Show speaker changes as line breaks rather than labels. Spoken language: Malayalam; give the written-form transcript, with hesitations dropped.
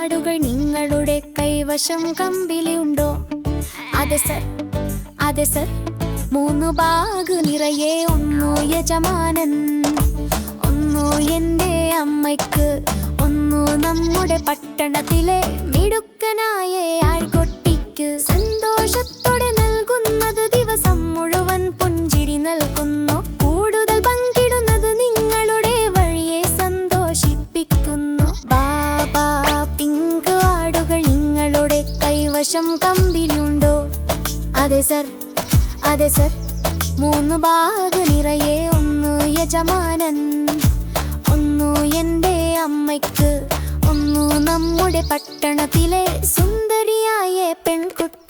ആടുകൾ നിങ്ങളുടെ കൈവശം കമ്പിളിയുണ്ടോ? അതെ സർ, അതെ സർ. 3 ബാഗ് നിറയെ, 1 യജമാനൻ, 1 എൻ്റെ അമ്മയ്ക്ക്, 1 നമ്മുടെ പട്ടണത്തിലെ മിടുക്കനായ ആൾക്കുട്ടിക്ക്. സന്തോഷത്തോടെ നൽകുന്നത് ദിവസം മുഴുവൻ പുഞ്ചിരി നൽകുന്നു. കൂടുതൽ പങ്കിടുന്നത് നിങ്ങളുടെ വഴിയെ സന്തോഷിപ്പിക്കുന്നു. ബാബാ പിങ്ക്, ആടുകൾ നിങ്ങളുടെ കൈവശം കമ്പിളിയുണ്ടോ? അതെ സർ, അതെ സർ. 3 ബാഗ് നിറയെ, 1 യജമാനൻ, 1 എൻ്റെ അമ്മയ്ക്ക്, 1 നമ്മുടെ പട്ടണത്തിലെ സുന്ദരിയായ പെൺകുട്ടി.